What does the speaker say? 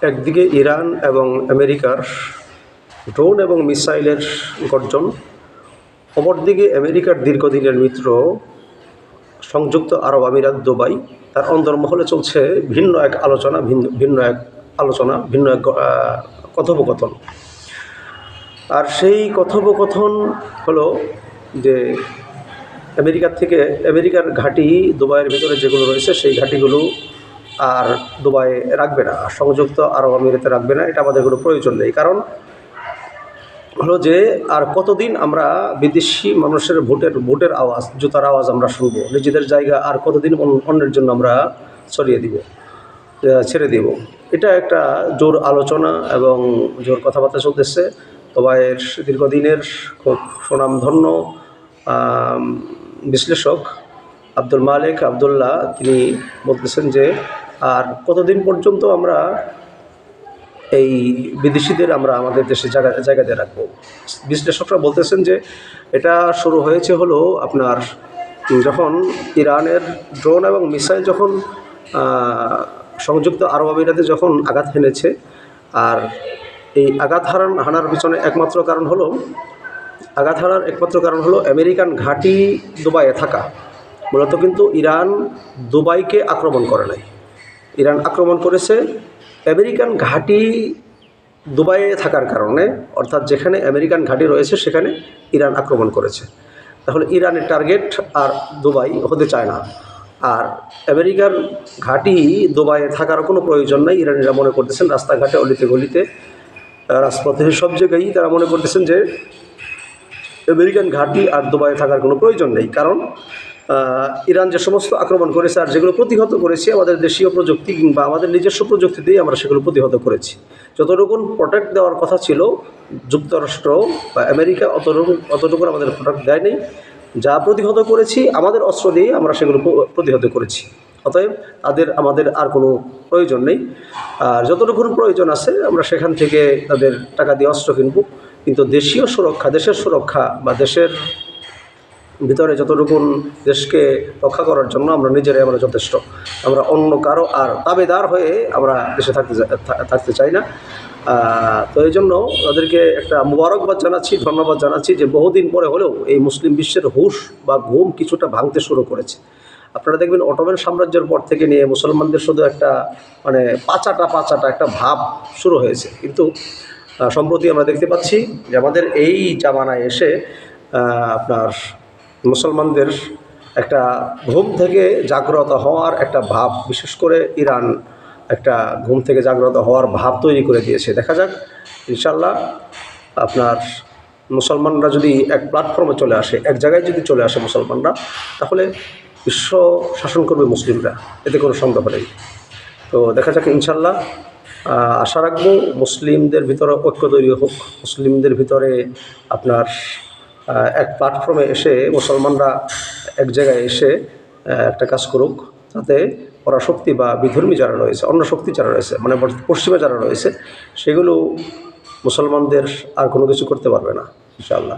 একদিকে ইরান এবং আমেরিকার ড্রোন এবং মিসাইলের গর্জন, অপরদিকে আমেরিকার দীর্ঘদিনের মিত্র সংযুক্ত আরব আমিরাত দুবাই, তার অন্দরমহলে চলছে ভিন্ন এক আলোচনা, ভিন্ন এক কথোপকথন। আর সেই কথোপকথন হলো যে আমেরিকার ঘাঁটি দুবাইয়ের ভিতরে যেগুলো রয়েছে সেই ঘাঁটিগুলো আর দুবাই রাখবে না, সংযুক্ত আরব আমিরাতে রাখবে না। এটা আমাদের কোনো প্রয়োজন নেই। কারণ হলো যে আর কতদিন আমরা বিদেশি মানুষের ভোটের আওয়াজ, জুতার আওয়াজ আমরা শুনবো? নিজেদের জায়গা আর কতদিন অন্যের জন্য আমরা ছেড়ে দিব? এটা একটা জোর আলোচনা এবং জোর কথাবার্তা চলতেছে। দুবাইয়ের দীর্ঘদিনের খুব সুনামধন্য বিশ্লেষক আব্দুল মালিক আবদুল্লাহ তিনি বলতেছেন যে আর কতদিন পর্যন্ত আমরা এই বিদেশিদের আমরা আমাদের দেশে জায়গাতে রাখবো। বিশ্লেষকরা বলতেছেন যে এটা শুরু হয়েছে হলো আপনার যখন ইরানের ড্রোন এবং মিসাইল যখন সংযুক্ত আরব আমিরাতে যখন আঘাত হেনেছে। আর এই আঘাত হানার পিছনে একমাত্র কারণ হলো আমেরিকান ঘাঁটি দুবাইয়ে থাকা। মূলত কিন্তু ইরান দুবাইকে আক্রমণ করে নাই, ইরান আক্রমণ করেছে আমেরিকান ঘাঁটি দুবাইয়ে থাকার কারণে। অর্থাৎ যেখানে আমেরিকান ঘাঁটি রয়েছে সেখানে ইরান আক্রমণ করেছে। তাহলে ইরানের টার্গেট আর দুবাই হতে চায় না। আর আমেরিকার ঘাঁটি দুবাইয়ে থাকার কোনো প্রয়োজন নাই। ইরানিরা মনে করতেছেন রাস্তাঘাটে, অলিতে গলিতে, রাজপথে, সব জায়গায় তারা মনে করতেছেন যে আমেরিকান ঘাঁটি আর দুবাইয়ে থাকার কোনো প্রয়োজন নেই। কারণ ইরান যে সমস্ত আক্রমণ করেছে আর যেগুলো প্রতিহত করেছে আমাদের দেশীয় প্রযুক্তি কিংবা আমাদের নিজস্ব প্রযুক্তি দিয়ে আমরা সেগুলো প্রতিহত করেছি। যতটুকু প্রোটেক্ট দেওয়ার কথা ছিল যুক্তরাষ্ট্র বা আমেরিকা অতটুকু আমাদের প্রোটেক্ট দেয়নি। যা প্রতিহত করেছি আমাদের অস্ত্র দিয়ে আমরা সেগুলো প্রতিহত করেছি। অতএব আমাদের আর কোনো প্রয়োজন নেই। আর যতটুকুর প্রয়োজন আছে আমরা সেখান থেকে তাদের টাকা দিয়ে অস্ত্র কিনব। কিন্তু দেশীয় সুরক্ষা, দেশের সুরক্ষা বা দেশের ভিতরে যতটুকু দেশকে রক্ষা করার জন্য আমরা নিজেরাই আমরা যথেষ্ট। আমরা অন্য কারো আর তাবেদার হয়ে আমরা দেশে থাকতে চাই না। তো এই জন্য তাদেরকে একটা মুবারকবাদ জানাচ্ছি, ধন্যবাদ জানাচ্ছি যে বহুদিন পরে হলেও এই মুসলিম বিশ্বের হুঁশ বা ঘুম কিছুটা ভাঙতে শুরু করেছে। আপনারা দেখবেন অটোমান সাম্রাজ্যের পর থেকে নিয়ে মুসলমানদের শুধু একটা পাচাটা একটা ভাব শুরু হয়েছে। কিন্তু সম্প্রতি আমরা দেখতে পাচ্ছি যে আমাদের এই জামানায় এসে আপনার মুসলমানদের একটা ঘুম থেকে জাগ্রত হওয়ার একটা ভাব, বিশেষ করে ইরান একটা ঘুম থেকে জাগ্রত হওয়ার ভাব তৈরি করে দিয়েছে। দেখা যাক ইনশাল্লাহ আপনার মুসলমানরা যদি এক প্ল্যাটফর্মে চলে আসে, এক জায়গায় যদি চলে আসে মুসলমানরা, তাহলে বিশ্ব শাসন করবে মুসলিমরা, এতে কোনো সন্দেহ নেই। তো দেখা যাক ইনশাল্লাহ। আশা রাখবো মুসলিমদের ভিতরে ঐক্য তৈরি হোক, মুসলিমদের ভিতরে আপনার এক প্ল্যাটফর্মে এসে মুসলমানরা এক জায়গায় এসে একটা কাজ করুক, যাতে পরাশক্তি বা বিধর্মী যারা রয়েছে, অন্য শক্তি যারা রয়েছে, মানে পশ্চিমে যারা রয়েছে, সেগুলো মুসলমানদের আর কোনো কিছু করতে পারবে না ইনশাআল্লাহ।